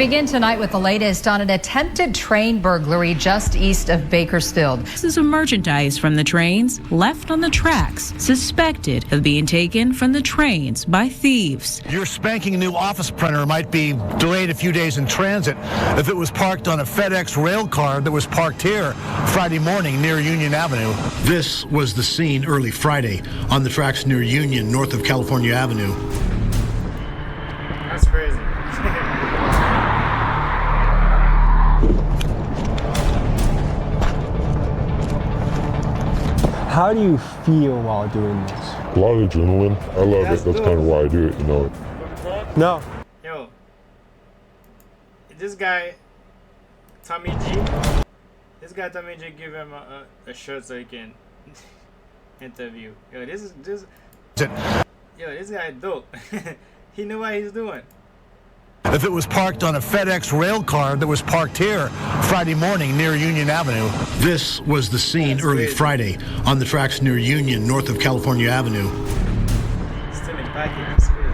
begin tonight with the latest on an attempted train burglary just east of Bakersfield. This is merchandise from the trains left on the tracks, suspected of being taken from the trains by thieves. Your spanking new office printer might be delayed a few days in transit if it was parked on a FedEx rail car that was parked here Friday morning near Union Avenue. This was the scene early Friday on the tracks near Union, north of California Avenue. That's crazy. How do you feel while doing this? A lot of adrenaline. I love it. That's kind of why I do it, you know. No. Yo, this guy, Tommy G, give him a shirt so he can interview. Yo, this guy dope. He knew what he's doing. If it was parked on a FedEx rail car that was parked here Friday morning near Union Avenue. This was the scene early Friday on the tracks near Union, north of California Avenue. Still in packing. That's crazy.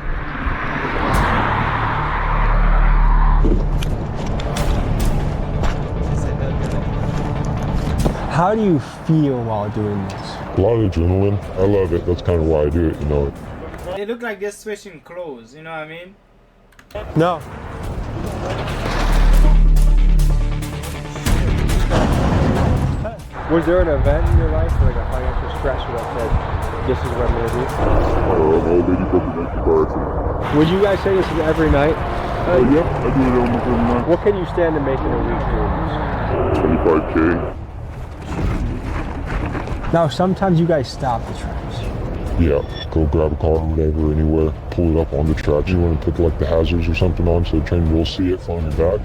How do you feel while doing this? A lot of adrenaline. I love it. That's kind of why I do it, you know. They look like they're switching clothes, you know what I mean? No. Was there an event in your life, like a financial stressor that said, this is what I'm going to do? An old lady broke the neck in a car accident. Would you guys say this is every night? Yep, I do it almost every night. What can you stand to make in a week doing this? 25K. Now, sometimes you guys stop the tracks. Yeah, go grab a car or whatever, anywhere, pull it up on the tracks. You want to put like the hazards or something on so the train will see it on your back.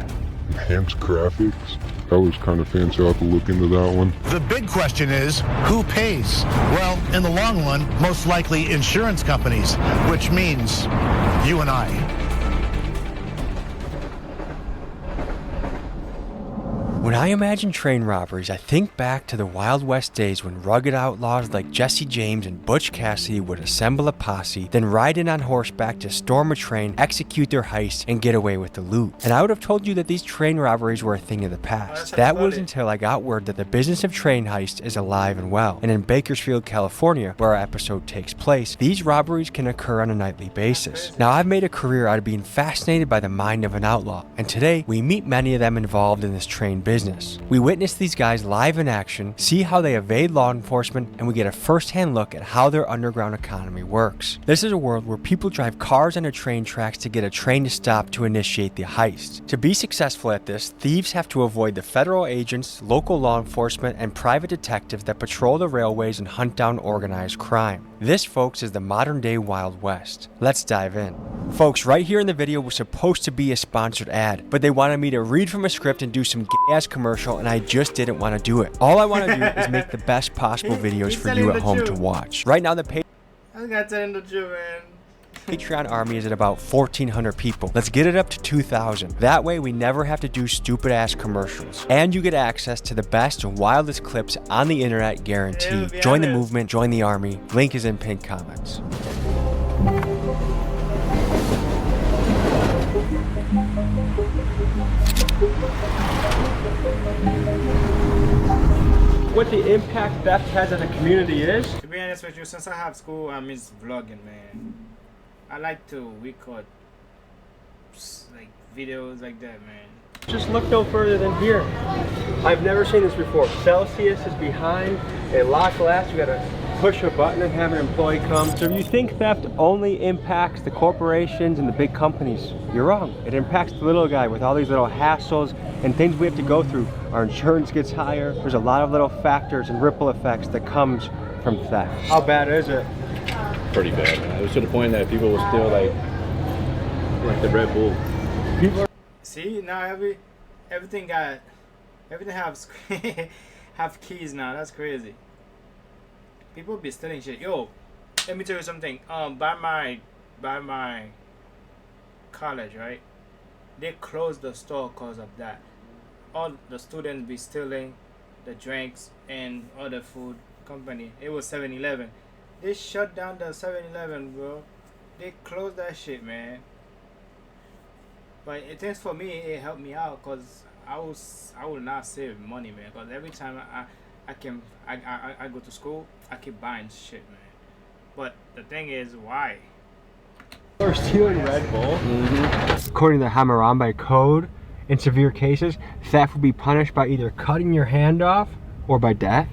Enhanced graphics. That was kind of fancy. I'll have to look into that one. The big question is, who pays? Well, in the long run, most likely insurance companies, which means you and I. When I imagine train robberies, I think back to the Wild West days when rugged outlaws like Jesse James and Butch Cassidy would assemble a posse, then ride in on horseback to storm a train, execute their heist, and get away with the loot. And I would have told you that these train robberies were a thing of the past. That was until I got word that the business of train heist is alive and well. And in Bakersfield, California, where our episode takes place, these robberies can occur on a nightly basis. Now, I've made a career out of being fascinated by the mind of an outlaw, and today we meet many of them involved in this train business. We witness these guys live in action, see how they evade law enforcement, and we get a first-hand look at how their underground economy works. This is a world where people drive cars onto train tracks to get a train to stop to initiate the heist. To be successful at this, thieves have to avoid the federal agents, local law enforcement, and private detectives that patrol the railways and hunt down organized crime. This, folks, is the modern-day Wild West. Let's dive in. Folks, right here in the video was supposed to be a sponsored ad, but they wanted me to read from a script and do some gay-ass commercial, and I just didn't want to do it. All I want to do is make the best possible videos for you at home to watch. Right now, the Patreon army is at about 1,400 people. Let's get it up to 2,000. That way, we never have to do stupid-ass commercials. And you get access to the best and wildest clips on the internet, guaranteed. Join the movement, join the army. Link is in pinned comments. What the impact theft has on a community is? To be honest with you, since I have school, I miss vlogging, man. I like to record like videos like that, man. Just look no further than here. I've never seen this before. Celsius is behind a locked glass. You gotta push a button and have an employee come. So if you think theft only impacts the corporations and the big companies, you're wrong. It impacts the little guy with all these little hassles and things we have to go through. Our insurance gets higher. There's a lot of little factors and ripple effects that comes from theft. How bad is it? Pretty bad, man. It was to the point that people were still like the Red Bull. People see now everything have have keys now. That's crazy. People be stealing shit. Yo, let me tell you something. By my college, right? They closed the store because of that. All the students be stealing the drinks and other food company. It was 7-Eleven. They shut down the 7-Eleven, bro. They closed that shit, man. But thanks for me, it helped me out because I will not save money, man. Because every time I go to school, I keep buying shit, man. But the thing is, why? We're stealing Red Bull. According to the Hammurabi Code, in severe cases, theft will be punished by either cutting your hand off or by death.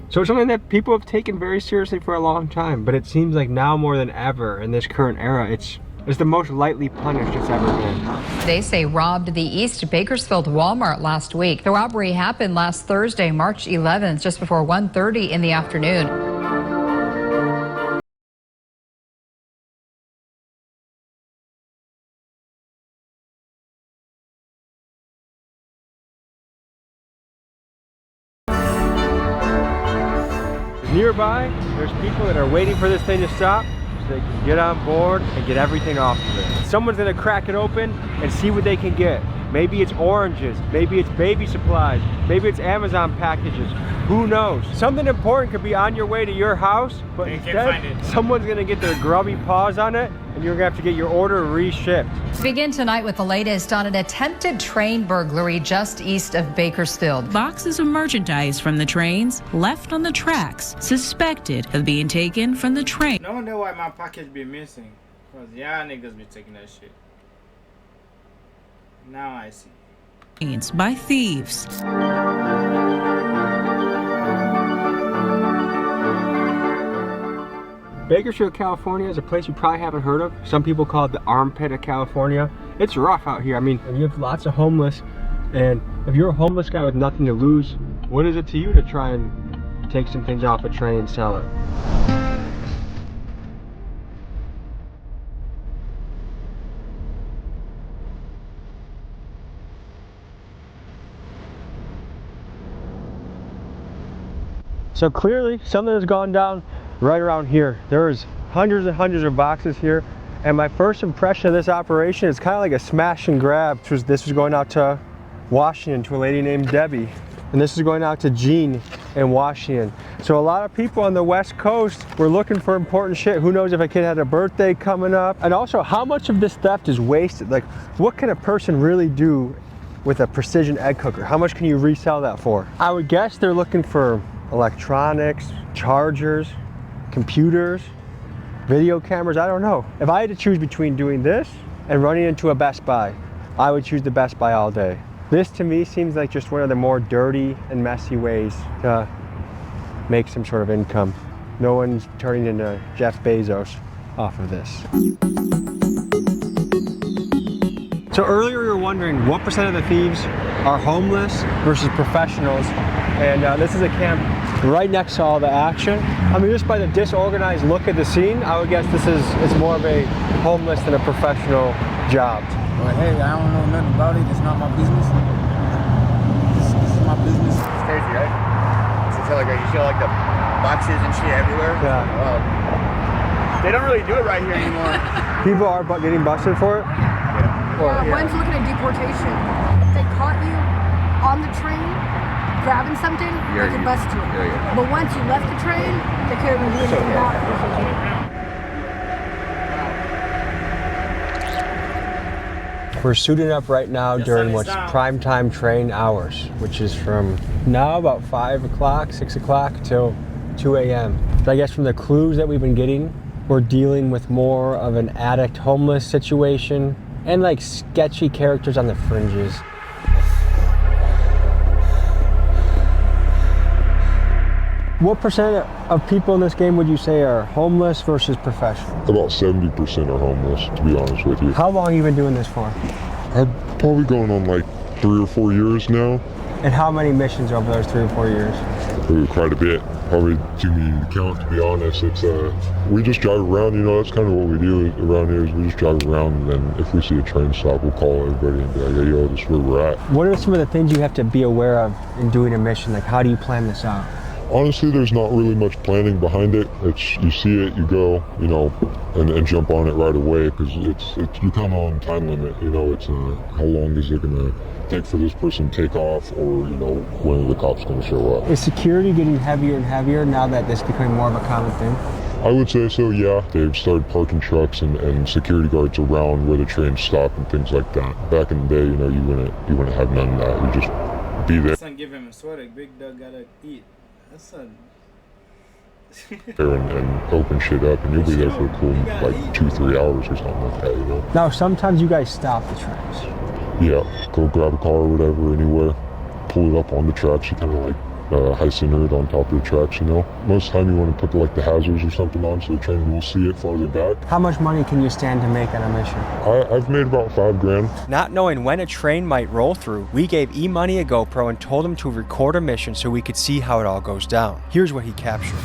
So it's something that people have taken very seriously for a long time, but it seems like now more than ever in this current era, it's the most lightly punished it's ever been. They say robbed the East Bakersfield Walmart last week. The robbery happened last Thursday, March 11th, just before 1:30 in the afternoon. Nearby, there's people that are waiting for this thing to stop so they can get on board and get everything off of it. Someone's gonna crack it open and see what they can get. Maybe it's oranges, maybe it's baby supplies, maybe it's Amazon packages. Who knows? Something important could be on your way to your house, but instead someone's gonna get their grubby paws on it and you're gonna have to get your order reshipped. Begin tonight with the latest on an attempted train burglary just east of Bakersfield. Boxes of merchandise from the trains left on the tracks, suspected of being taken from the train. No wonder why my package be missing. Because y'all niggas be taking that shit. Now I see. By thieves. Bakersfield, California is a place you probably haven't heard of. Some people call it the armpit of California. It's rough out here. I mean, you have lots of homeless, and if you're a homeless guy with nothing to lose, what is it to you to try and take some things off a train and sell it? So clearly something has gone down right around here. There's hundreds and hundreds of boxes here, and my first impression of this operation is kind of like a smash and grab. This was going out to Washington to a lady named Debbie, and this is going out to Jean in Washington. So a lot of people on the West Coast were looking for important shit. Who knows if a kid had a birthday coming up? And also, how much of this theft is wasted? Like, what can a person really do with a precision egg cooker? How much can you resell that for? I would guess they're looking for electronics, chargers, computers, video cameras. I don't know. If I had to choose between doing this and running into a Best Buy, I would choose the Best Buy all day. This to me seems like just one of the more dirty and messy ways to make some sort of income. No one's turning into Jeff Bezos off of this. So earlier we were wondering what % of the thieves are homeless versus professionals, and this is a camp right next to all the action. I mean, just by the disorganized look at the scene, I would guess it's more of a homeless than a professional job. But hey, I don't know nothing about it. It's not my business. This is my business. It's crazy, right? So you feel like the boxes and shit everywhere. Yeah. They don't really do it right here anymore. People are getting busted for it? One's looking at deportation. If they caught you on the train grabbing something, they could bust you. But once you left the train, they couldn't do anything about it. We're suiting up right now during what's primetime train hours, which is from now about 5 o'clock, 6 o'clock till 2 a.m. So I guess from the clues that we've been getting, we're dealing with more of an addict homeless situation and like sketchy characters on the fringes. What % of people in this game would you say are homeless versus professional? About 70% are homeless, to be honest with you. How long have you been doing this for? I'm probably going on like 3 or 4 years now. And how many missions over those 3 or 4 years? Quite a bit. Probably too many to count, to be honest. It's we just drive around, you know, that's kind of what we do around here is we just drive around, and then if we see a train stop, we'll call everybody and be like, hey, yo, this is where we're at. What are some of the things you have to be aware of in doing a mission? Like, how do you plan this out? Honestly, there's not really much planning behind it. It's you see it, you go, you know, and jump on it right away, because it's you kind of on time limit. You know, it's how long is it gonna take for this person to take off, or you know, when are the cops gonna show up? Is security getting heavier and heavier now that this is becoming more of a common thing? I would say so, yeah. They've started parking trucks and security guards around where the trains stop and things like that. Back in the day, you know, you wouldn't have none of that. You just be there. Son, give him a sweater. Big dog gotta eat. That's son. and open shit up, and you'll be there for a cool like 2-3 hours or something like that, you know. Now, sometimes you guys stop the trains. Yeah, go grab a car or whatever, anywhere, pull it up on the tracks. You kind of like Heisinger it on top of the tracks, you know. Most of the time you want to put like the hazards or something on so the train will see it farther back. How much money can you stand to make on a mission? I've made about $5,000. Not knowing when a train might roll through, we gave E-Money a GoPro and told him to record a mission so we could see how it all goes down. Here's what he captured.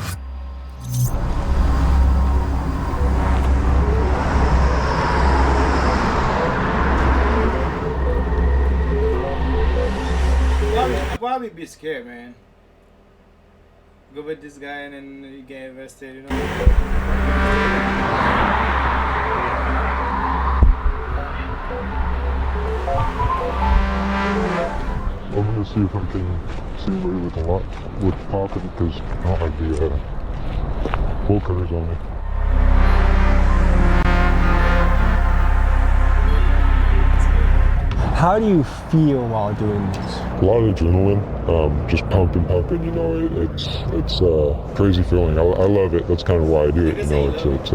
I'd probably be scared, man. Go with this guy and then you get invested, you know. I'm gonna see if I can see where with a lot what's popping because I don't have the full colors on me. How do you feel while doing this? A lot of adrenaline, just pumping, you know, it's a crazy feeling. I love it. That's kind of why I do it, you know, it's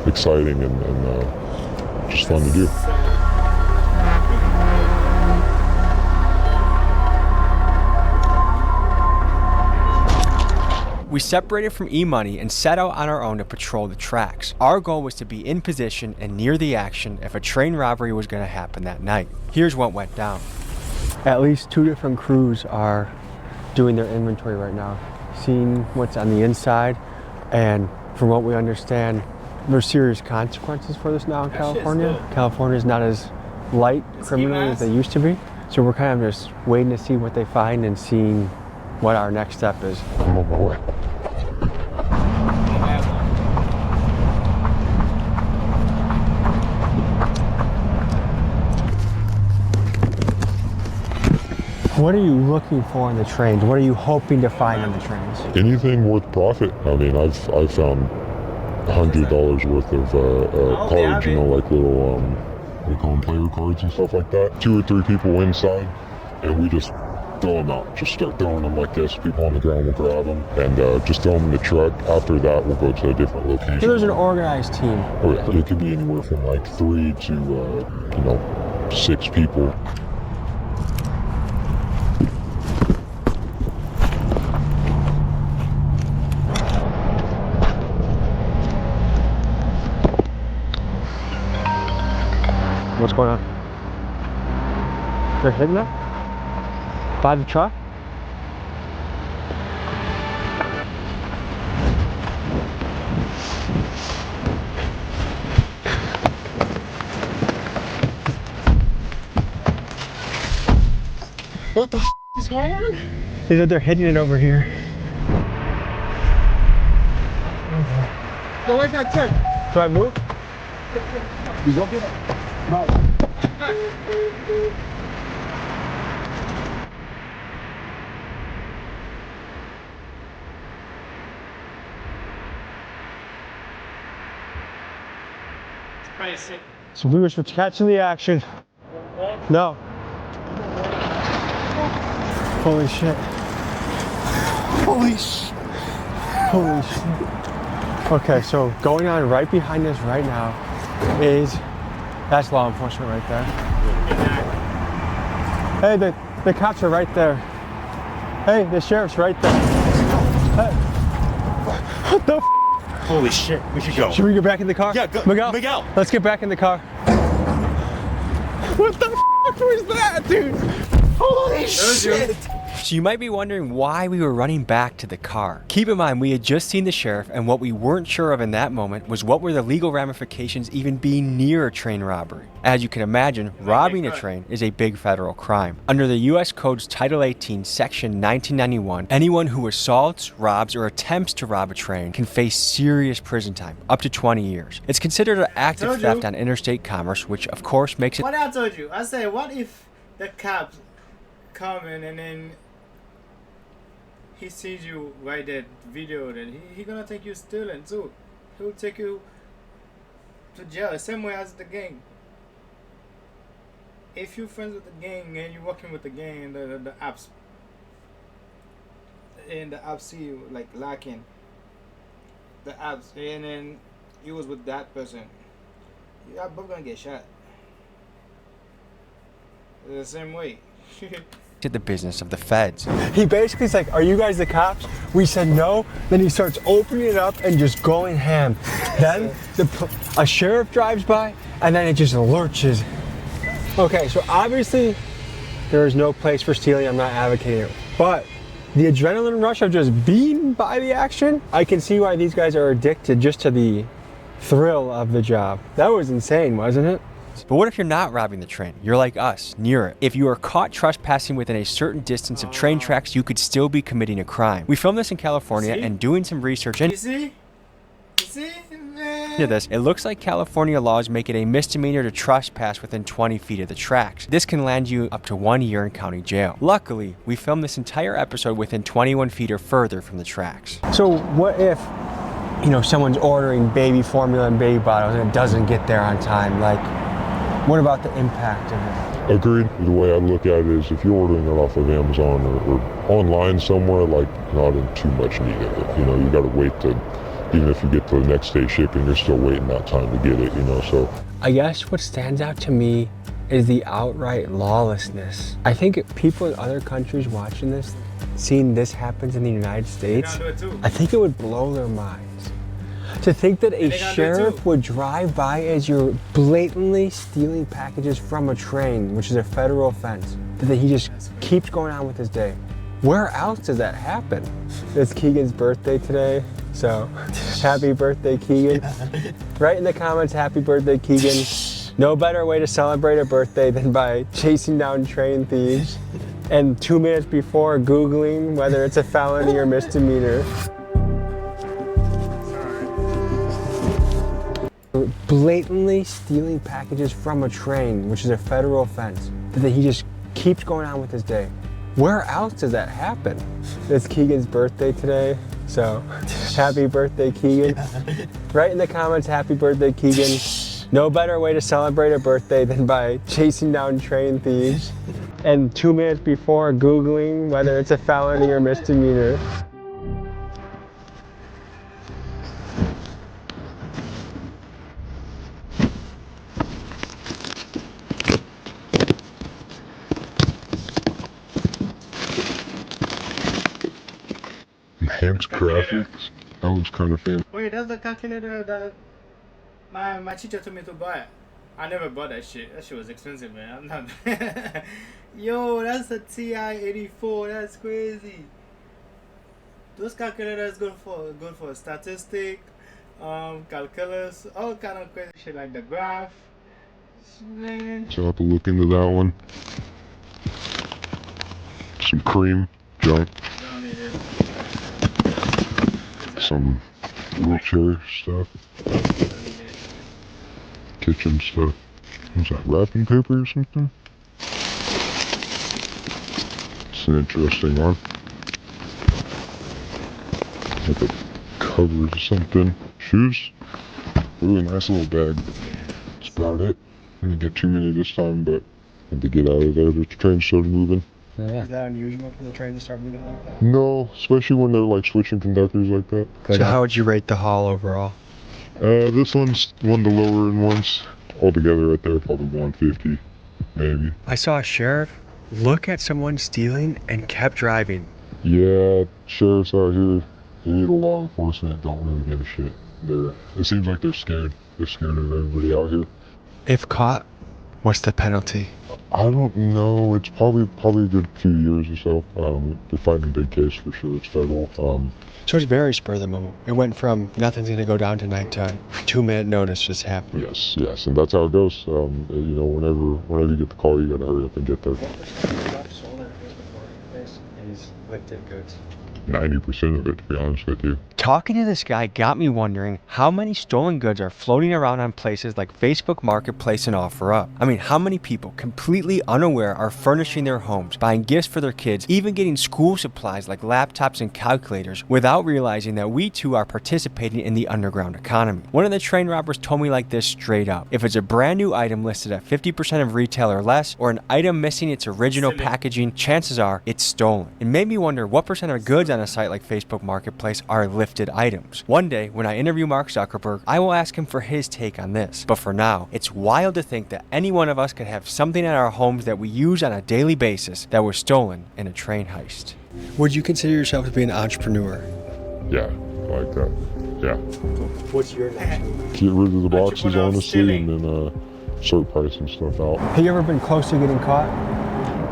exciting and just fun to do. We separated from E-Money and set out on our own to patrol the tracks. Our goal was to be in position and near the action if a train robbery was going to happen that night. Here's what went down. At least 2 different crews are doing their inventory right now, seeing what's on the inside, and from what we understand, there's serious consequences for this now in California. California is not as light criminally as they used to be, so we're kind of just waiting to see what they find and seeing what our next step is. I'm on my way. What are you looking for in the trains? What are you hoping to find on the trains? Anything worth profit. I mean, I've found $100 worth of cards, you know, like little, we call them player cards and stuff like that. 2 or 3 people inside, and we just throw them out. Just start throwing them like this. People on the ground will grab them and just throw them in the truck. After that, we'll go to a different location. So there's an organized team. Oh yeah, it could be anywhere from like 3 to, you know, 6 people. What's going on? They're hitting that? By the truck? What the f is going on? They said they're hitting it over here. Go like that, check. Do I move? You go get it. No. So we were catching the action. No. Holy shit. Holy shit. Holy shit. Okay, so going on right behind us right now is, that's law enforcement right there. Hey, the cops are right there. Hey, the sheriff's right there. Hey. What the f? Holy shit, we should go. Should we get back in the car? Yeah, go. Miguel. Let's get back in the car. What the f was that, dude? Holy shit. So you might be wondering why we were running back to the car. Keep in mind, we had just seen the sheriff, and what we weren't sure of in that moment was what were the legal ramifications even being near a train robbery. As you can imagine, robbing a train is a big federal crime. Under the U.S. Code's Title 18, Section 1991, anyone who assaults, robs, or attempts to rob a train can face serious prison time, up to 20 years. It's considered an act of theft on interstate commerce, which of course makes it— What I told you, I said, what if the cops come in and then he sees you write that video, then he gonna take you stealing too. He'll take you to jail, same way as the gang. If you're friends with the gang and you're working with the gang and the apps see you like lacking the apps, and then you was with that person, you are both gonna get shot. The same way. To the business of the feds. He basically is like, are you guys the cops? We said no. Then he starts opening it up and just going ham. Then a sheriff drives by and then it just lurches. Okay, so obviously there is no place for stealing. I'm not advocating it. But the adrenaline rush of just being by the action, I can see why these guys are addicted just to the thrill of the job. That was insane, wasn't it? But what if you're not robbing the train? You're like us, near it. If you are caught trespassing within a certain distance of train tracks, you could still be committing a crime. We filmed this in California and doing some research. And You see, man. hear this, it looks like California laws make it a misdemeanor to trespass within 20 feet of the tracks. This can land you up to 1 year in county jail. Luckily, we filmed this entire episode within 21 feet or further from the tracks. So what if, you know, someone's ordering baby formula and baby bottles and it doesn't get there on time? Like, what about the impact of it? Agreed. The way I look at it is if you're ordering it off of Amazon or online somewhere, like, not in too much need of it. You know, you gotta wait to, even if you get to the next day shipping, you're still waiting that time to get it, you know, so. I guess what stands out to me is the outright lawlessness. I think people in other countries watching this, seeing this happens in the United States, I think it would blow their minds. To think that a sheriff would drive by as you're blatantly stealing packages from a train, which is a federal offense, that he just keeps going on with his day. Where else does that happen? It's Keegan's birthday today, so happy birthday, Keegan. Write in the comments, happy birthday, Keegan. No better way to celebrate a birthday than by chasing down train thieves and 2 minutes before Googling whether it's a felony or misdemeanor. Blatantly stealing packages from a train, which is a federal offense, that he just keeps going on with his day. Where else does that happen? It's Keegan's birthday today, so happy birthday, Keegan. Write in the comments, happy birthday, Keegan. No better way to celebrate a birthday than by chasing down train thieves and 2 minutes before Googling whether it's a felony or misdemeanor. Enhanced graphics, that was kind of fancy. Wait, that's the calculator that my teacher told me to buy. I never bought that shit. That shit was expensive, man. I'm not. Yo, that's a TI-84. That's crazy. Those calculators good for statistic, calculus, all kind of crazy shit like the graph. Man. So I'll have to look into that one. Some cream junk. Some wheelchair stuff. Kitchen stuff. What's that, wrapping paper or something? It's an interesting one. Like a cover or something. Shoes. Really nice little bag. That's about it. I didn't get too many this time, but I had to get out of there. The train started moving. Yeah. Is that unusual for the train to start moving like that? No, especially when they're like switching conductors like that. So how would you rate the haul overall? This one's one of the lower end ones. Altogether right there, probably 150, maybe. I saw a sheriff look at someone stealing and kept driving. Yeah, sheriffs out here, either law enforcement don't really give a shit. It seems like they're scared. They're scared of everybody out here. If caught, what's the penalty? I don't know. It's probably a good few years or so. They're fighting a big case for sure. It's federal. So it's very spur of the moment. It went from nothing's gonna go down tonight to 2 minute notice just happened. Yes, and that's how it goes. You know, whenever you get the call, you gotta hurry up and get there. He's licked in goods. 90% of it, to be honest with you. Talking to this guy got me wondering how many stolen goods are floating around on places like Facebook Marketplace and OfferUp. I mean, how many people completely unaware are furnishing their homes, buying gifts for their kids, even getting school supplies like laptops and calculators without realizing that we too are participating in the underground economy. One of the train robbers told me like this straight up: if it's a brand new item listed at 50% of retail or less, or an item missing its original packaging, chances are it's stolen. It made me wonder what percent of goods on a site like Facebook Marketplace are lifted items. One day, when I interview Mark Zuckerberg, I will ask him for his take on this. But for now, it's wild to think that any one of us could have something in our homes that we use on a daily basis that was stolen in a train heist. Would you consider yourself to be an entrepreneur? Yeah, I like that. Yeah. What's your next? Get rid of the boxes, honestly, and then start pricing stuff out. Have you ever been close to getting caught?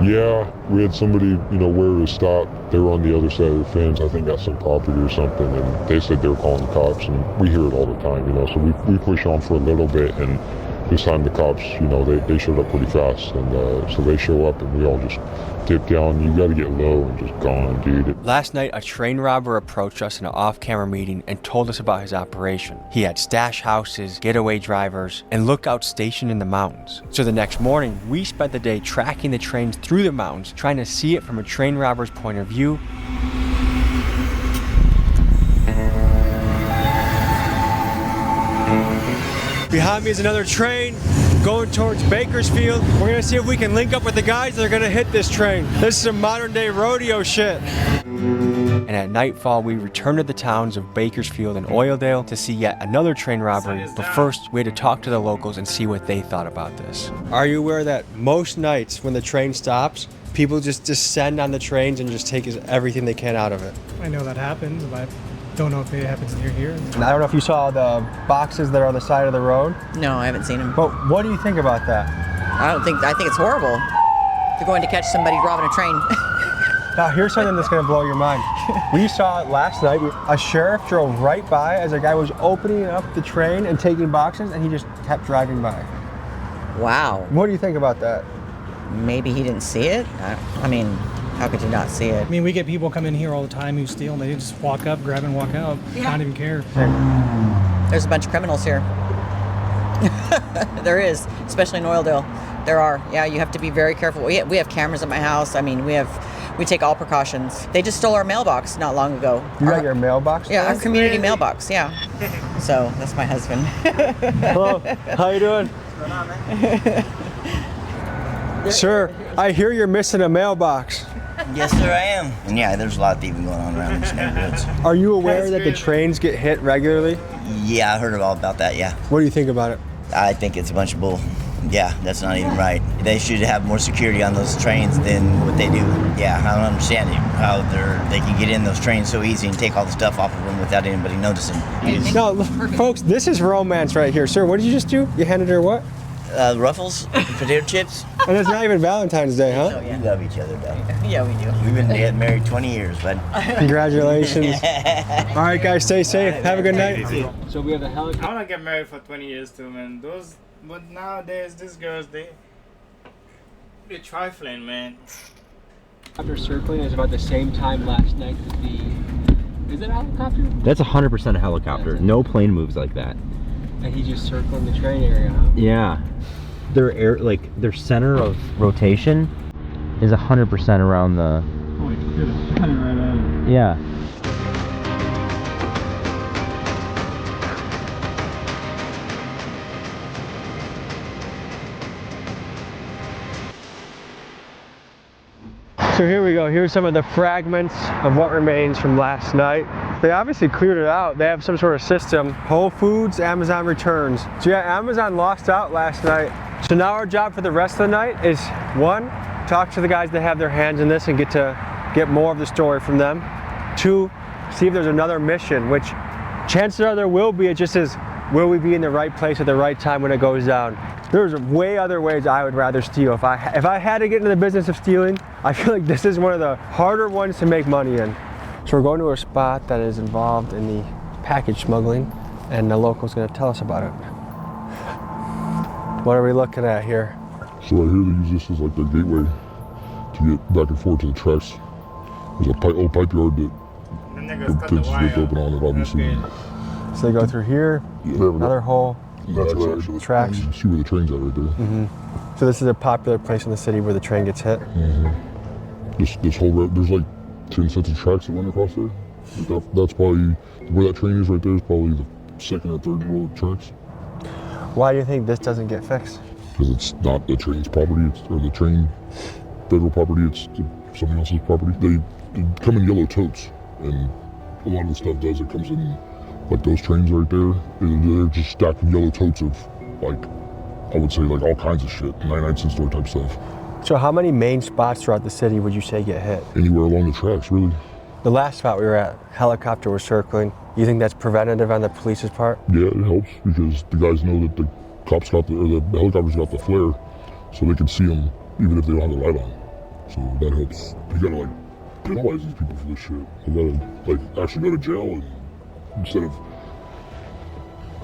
Yeah, we had somebody, where to stop. They were on the other side of the fence, I think got some property or something, and they said they were calling the cops, and we hear it all the time, so we push on for a little bit, and this time the cops, they showed up pretty fast, and so they show up, and we all just dip down. You gotta get low and just gone, dude. Last night, a train robber approached us in an off-camera meeting and told us about his operation. He had stash houses, getaway drivers, and lookouts stationed in the mountains. So the next morning, we spent the day tracking the trains through the mountains, trying to see it from a train robber's point of view. Behind me is another train going towards Bakersfield. We're gonna see if we can link up with the guys that are gonna hit this train. This is some modern day rodeo shit. And at nightfall, we returned to the towns of Bakersfield and Oildale to see yet another train robbery. But first, we had to talk to the locals and see what they thought about this. Are you aware that most nights when the train stops, people just descend on the trains and just take everything they can out of it? I know that happens, but I don't know if it happens near here. And I don't know if you saw the boxes that are on the side of the road. No, I haven't seen them. But what do you think about that? I think it's horrible. They're going to catch somebody robbing a train. Now, here's something that's going to blow your mind. We saw it last night. A sheriff drove right by as a guy was opening up the train and taking boxes, and he just kept driving by. Wow. What do you think about that? Maybe he didn't see it? I mean, how could you not see it? I mean, we get people come in here all the time who steal, and they just walk up, grab and walk out. Yeah. Not even care. There's a bunch of criminals here. There is, especially in Oildale. There are. Yeah, you have to be very careful. We have cameras at my house. I mean, we take all precautions. They just stole our mailbox not long ago. You got your mailbox? Yeah, our community mailbox, yeah. So, that's my husband. Hello, how you doing? Sir, I hear you're missing a mailbox. Yes, sir, I am. And yeah, there's a lot of thieving going on around these neighborhoods. Are you aware that the trains get hit regularly? Yeah, I heard all about that, yeah. What do you think about it? I think it's a bunch of bull. Yeah, that's not even right. They should have more security on those trains than what they do. Yeah, I don't understand it, how they can get in those trains so easy and take all the stuff off of them without anybody noticing. No, look, folks, this is romance right here. Sir, what did you just do? You handed her what? Ruffles, potato chips. And it's not even Valentine's Day, huh? Oh, yeah. We love each other, though. Yeah, we do. We've been married 20 years, bud. Congratulations. All right, guys, stay safe. Have a good night. So we have a helicopter. I want to get married for 20 years too, man. But nowadays, these girls, they're trifling, man. After circling, it was about the same time last night that is it a helicopter? That's 100% a helicopter. No plane moves like that. And he's just circling the train area, huh? Yeah. Their center of rotation is 100% around the... Holy shit, it's shining right at it. Yeah. So here we go. Here's some of the fragments of what remains from last night. They obviously cleared it out. They have some sort of system. Whole Foods, Amazon returns. So yeah, Amazon lost out last night. So now our job for the rest of the night is, one, talk to the guys that have their hands in this and get more of the story from them. Two, see if there's another mission, which chances are there will be. It just is, will we be in the right place at the right time when it goes down? There's way other ways I would rather steal. If I had to get into the business of stealing, I feel like this is one of the harder ones to make money in. So we're going to a spot that is involved in the package smuggling, and the local's going to tell us about it. What are we looking at here? So right here they use this as like their gateway to get back and forth to the tracks. There's a old pipe yard that to get open on it, obviously. So they go through here, another hole, That's where actually tracks. you see where the train's at right there. So this is a popular place in the city where the train gets hit. This whole road, there's like 10 sets of tracks that run across there. That's probably where that train is right there. Is probably the second or third row of tracks. Why do you think this doesn't get fixed? Because it's not the train's property, or the train federal property. It's somebody else's property. They come in yellow totes, and a lot of the stuff does. It comes in like those trains right there. They're just stacked with yellow totes of like, I would say like all kinds of shit, 99-cent store type stuff. So how many main spots throughout the city would you say get hit? Anywhere along the tracks, really. The last spot we were at, helicopter was circling. You think that's preventative on the police's part? Yeah, it helps because the guys know that the cops got the helicopters got the flare, so they can see them even if they don't have the light on. So that helps. You gotta like penalize these people for this shit. You gotta like actually go to jail and instead of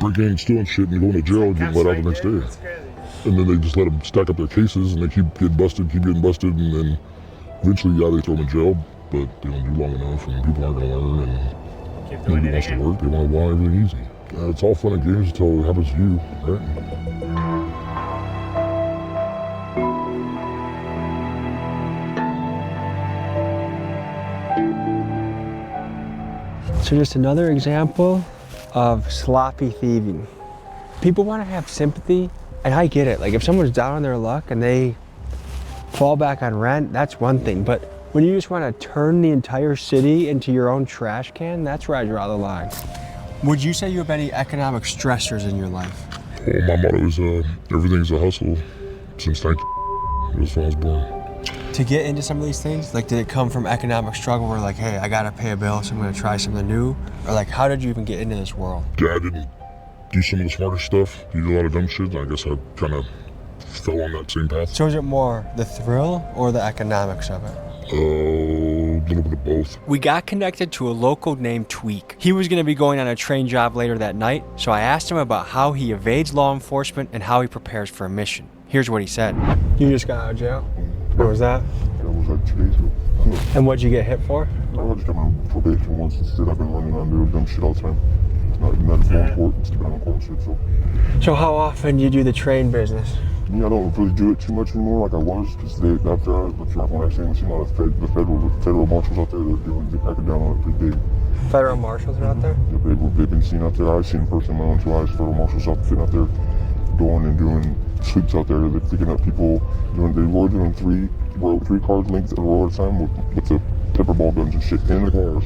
breaking and stealing shit and going to jail and getting let out the next day. And then they just let them stack up their cases and they keep getting busted, and then eventually, yeah, they throw them in jail, but they don't do long enough and people aren't gonna learn and nobody wants to work. They want everything easy. It's all fun and games until it happens to you, right? So just another example of sloppy thieving. People want to have sympathy, and I get it. Like if someone's down on their luck and they fall back on rent, that's one thing. But when you just want to turn the entire city into your own trash can, that's where I draw the line. Would you say you have any economic stressors in your life? Well, my motto is everything's a hustle since that's when I was born. To get into some of these things, like did it come from economic struggle where like, hey, I gotta pay a bill, so I'm gonna try something new? Or like, how did you even get into this world? Yeah, I didn't do some of the smarter stuff, did a lot of dumb shit. I guess I kind of fell on that same path. So is it more the thrill or the economics of it? A little bit of both. We got connected to a local named Tweak. He was going to be going on a train job later that night, so I asked him about how he evades law enforcement and how he prepares for a mission. Here's what he said. You just got out of jail? What was that? That was like 2 days ago. And what'd you get hit for? I just got on probation once and shit. I've been running around doing dumb shit all the time. Not going to court, it's been on court shit, so. So how often do you do the train business? Yeah, I don't really do it too much anymore like I was, because after I was when I seen a lot of the federal marshals out there, they're cracking down on it pretty big. Federal marshals are out there? Yeah, they've been seen out there. I've seen in person in my own 2 eyes, federal marshals out there going and doing sweeps out there. They're picking up people, they were doing three cars linked at a row at a time with the pepper ball guns and shit in the cars,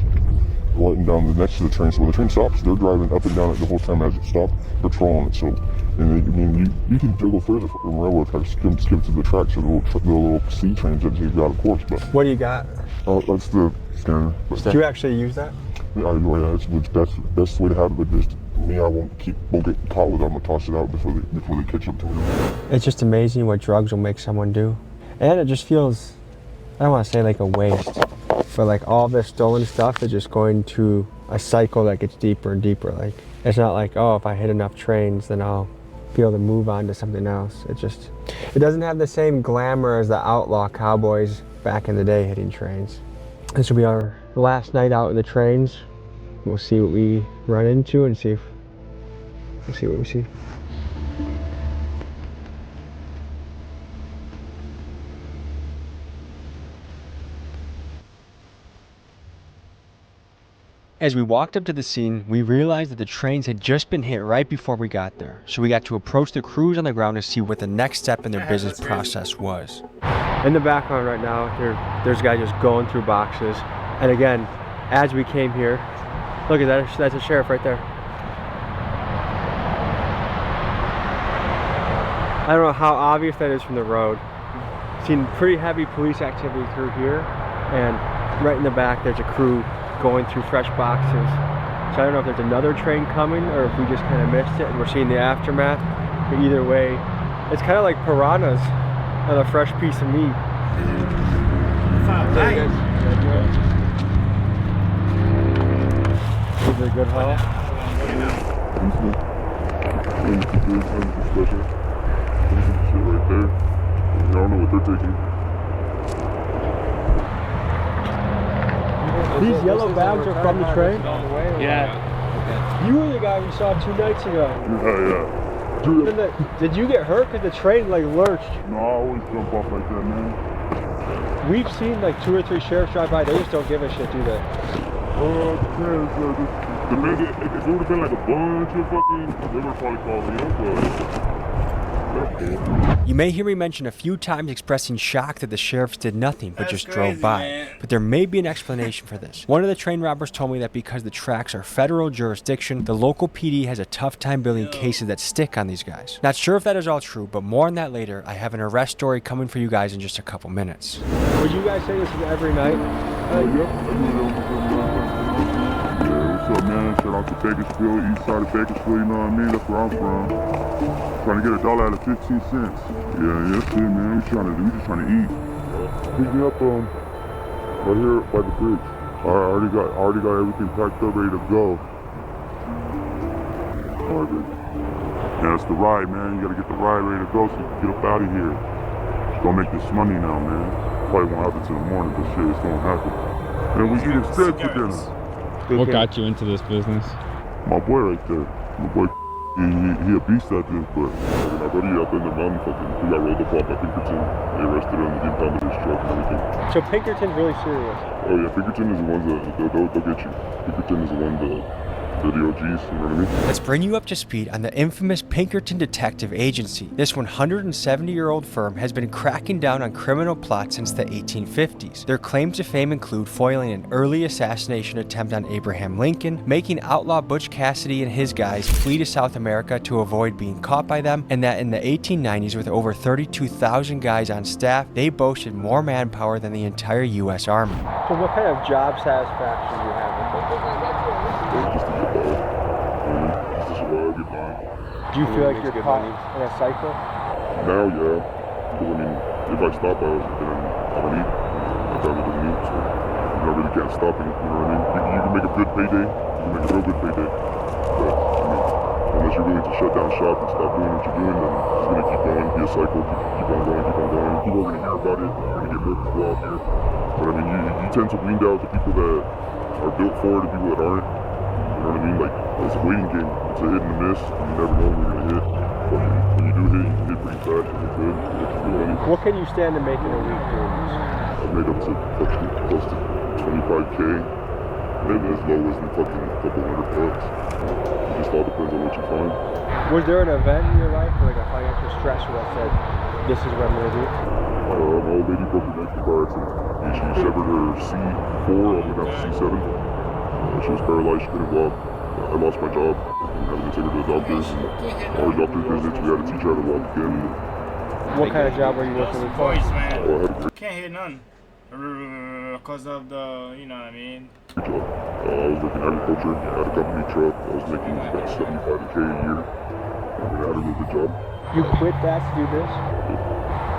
lighting down next to the train. So when the train stops, they're driving up and down it the whole time as it stops, patrolling it. So, and you can go further from the railroad track, skip to the tracks or the little C trains that you've got, of course. But what do you got? That's the scanner. Do you actually use that? Yeah, it's the best way to have it, but just me, I won't get caught with it. I'm gonna toss it out before they catch up to me. It's just amazing what drugs will make someone do. And it just feels, I don't want to say like a waste, but like all this stolen stuff is just going to a cycle that gets deeper and deeper. Like it's not like, oh, if I hit enough trains, then I'll be able to move on to something else. It doesn't have the same glamour as the outlaw cowboys back in the day hitting trains. This will be our last night out in the trains. We'll see what we run into and we'll see what we see. As we walked up to the scene, we realized that the trains had just been hit right before we got there. So we got to approach the crews on the ground to see what the next step in their business process was. In the background right now, there's a guy just going through boxes. And again, as we came here, look at that, that's a sheriff right there. I don't know how obvious that is from the road. Seen pretty heavy police activity through here, and right in the back there's a crew going through fresh boxes. So I don't know if there's another train coming or if we just kind of missed it and we're seeing the aftermath. But either way, it's kind of like piranhas on a fresh piece of meat. Is it a good haul? Right there. I don't know what they're taking. These yellow bags are from the train? Yeah. You were the guy we saw 2 nights ago. Yeah. Dude, did you get hurt? Because the train like lurched. No, I always jump off like that, man. We've seen like 2 or 3 sheriffs drive by. They just don't give a shit, do they? If it would have been like a bunch of fucking, they would have probably called me up, You may hear me mention a few times expressing shock that the sheriffs did nothing but just drove crazy, by. man. But there may be an explanation for this. One of the train robbers told me that because the tracks are federal jurisdiction, the local PD has a tough time building cases that stick on these guys. Not sure if that is all true, but more on that later. I have an arrest story coming for you guys in just a couple minutes. Would you guys say this is every night? What's up, man? Shout out to Bakersfield, east side of Bakersfield, you know what I mean? That's where I'm from. Trying to get $1 out of 15 cents. Yeah, that's it, man. We just trying to eat. Pick me up right here by the bridge. I already got everything packed up, ready to go. Alright, good. Yeah, that's the ride, man. You gotta get the ride ready to go so you can get up out of here. Just gonna make this money now, man. Probably won't happen till the morning, but shit, it's gonna happen. And we eating steak for dinner. What got you into this business? My boy right there. My boy, he a beast at this, but my buddy up in the mountain fucking, he got rolled up by Pinkerton. They arrested him, they impounded his truck and everything. So Pinkerton's really serious. Oh yeah, Pinkerton is the ones that they'll get you. Pinkerton is the one they're the OGs, you know what I mean? Let's bring you up to speed on the infamous Pinkerton Detective Agency. This 170-year-old firm has been cracking down on criminal plots since the 1850s. Their claims to fame include foiling an early assassination attempt on Abraham Lincoln, making outlaw Butch Cassidy and his guys flee to South America to avoid being caught by them, and that in the 1890s, with over 32,000 guys on staff, they boasted more manpower than the entire U.S. Army. So what kind of job satisfaction do you have with it? Just to get by. Just to survive, get by. Do you feel like you're caught in a cycle? Now, yeah. Because I mean, if I stop, I don't eat. My family doesn't eat, so you really can't stop it, you know what I mean? You can make a good payday, you can make a real good payday, but I mean, unless you're willing to shut down shop and stop doing what you're doing, then it's going to keep going, be a cycle, keep on going. People are going to hear about it, you're going to get hurt people out here. But I mean, you tend to weed out the people that are built for it and people that aren't. You know what I mean? Like, it's a waiting game. It's a hit and a miss. You never know when you're going to hit. But when you do hit, you can hit pretty fast. You're good. You keep going. What can you stand to make in a week doing this? I've made up to fucking close to 25K. Maybe as low as a couple $100. It just all depends on what you find. Was there an event in your life, like a financial stressor that said, this is what I'm going to do? My old lady broke her neck in a car accident. She severed her C4 all the way down to C7. She was paralyzed, she couldn't walk. I lost my job. We had to take her to the doctors. All her doctor's visits, we had to teach her how to walk again. What kind of job were you working with? Voice, man. Oh, I had a Can't hear none. Because of the, you know what I mean? great job. I was working agriculture, I had a company truck. I was making about 75K a year. I mean, I had a real good job. You quit that to do this?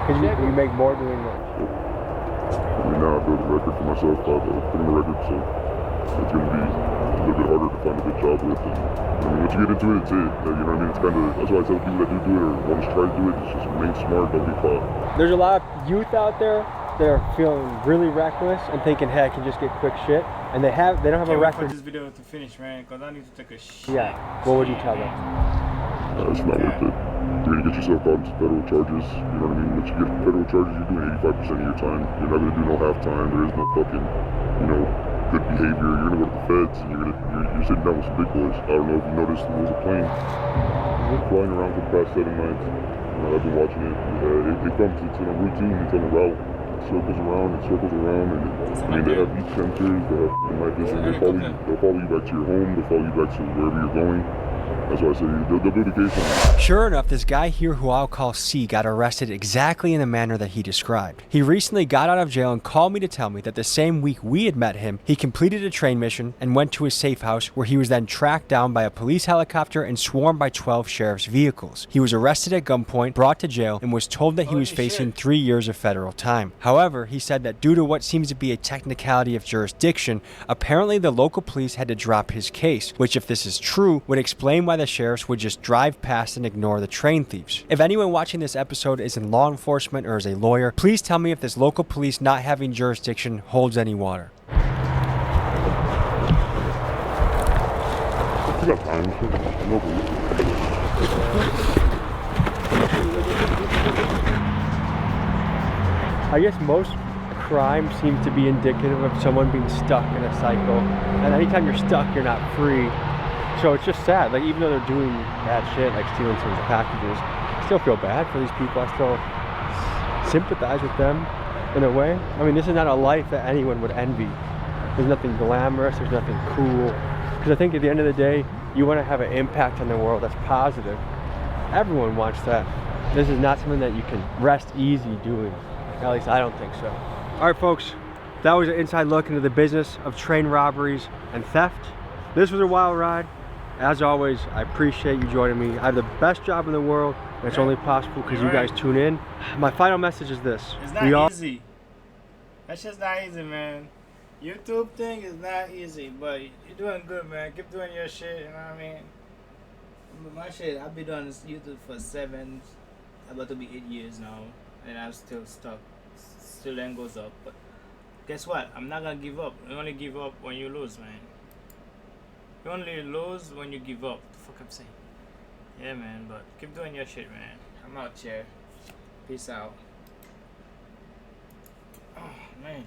Because you make more doing this. I mean, now I built a record for myself. I've put in a record, so it's going to be a little bit harder to find a good job with. And, I mean, once you get into it, it's it. You know what I mean? It's kind of, that's why I tell people that do it or want to try to do it, it's just remain smart, don't get caught. There's a lot of youth out there that are feeling really reckless and thinking, hey, I can just get quick shit. And they don't have a record. For this video to finish, man, because I need to take a shit. Yeah. What would you tell them? It's not worth it. You're going to get yourself out into federal charges. You know what I mean? Once you get federal charges, you're doing 85% of your time. You're not going to do no half time. There is no fucking, good behavior. You're going to go to the feds and you're sitting down with some big boys. I don't know if you noticed, there was a plane flying around for the past 7 nights. I've been watching it. It comes, it's in a routine, it's on a route. It circles around, and they have beach sensors, they have like this, and they'll follow you back to your home, they'll follow you back to wherever you're going. That's why I say they'll build a case on it. Sure enough, this guy here who I'll call C got arrested exactly in the manner that he described. He recently got out of jail and called me to tell me that the same week we had met him, he completed a train mission and went to his safe house where he was then tracked down by a police helicopter and swarmed by 12 sheriff's vehicles. He was arrested at gunpoint, brought to jail, and was told that he was facing 3 years of federal time. However, he said that due to what seems to be a technicality of jurisdiction, apparently the local police had to drop his case, which if this is true, would explain why the sheriffs would just drive past and ignore the train thieves. If anyone watching this episode is in law enforcement or is a lawyer, please tell me if this local police not having jurisdiction holds any water. I got time. No I guess most crime seems to be indicative of someone being stuck in a cycle. And anytime you're stuck, you're not free. So it's just sad. Like, even though they're doing bad shit, like stealing some of the packages, I still feel bad for these people. I still sympathize with them in a way. I mean, this is not a life that anyone would envy. There's nothing glamorous, there's nothing cool. Because I think at the end of the day, you want to have an impact on the world that's positive. Everyone wants that. This is not something that you can rest easy doing. At least I don't think so. All right, folks, that was an inside look into the business of train robberies and theft. This was a wild ride. As always, I appreciate you joining me. I have the best job in the world, and it's only possible because you guys tune in. My final message is this. It's not easy. That's just not easy, man. YouTube thing is not easy, but you're doing good, man. Keep doing your shit, you know what I mean? My shit, I've been doing this YouTube for about to be 8 years now, and I'm still stuck. Still then goes up, but guess what? I'm not gonna give up. You only give up when you lose, man. You only lose when you give up. The fuck I'm saying? Yeah, man, but keep doing your shit, man. I'm out here. Peace out. Oh, man.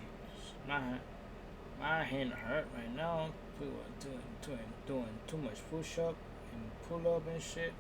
My hand hurt right now. Doing too much push up and pull up and shit.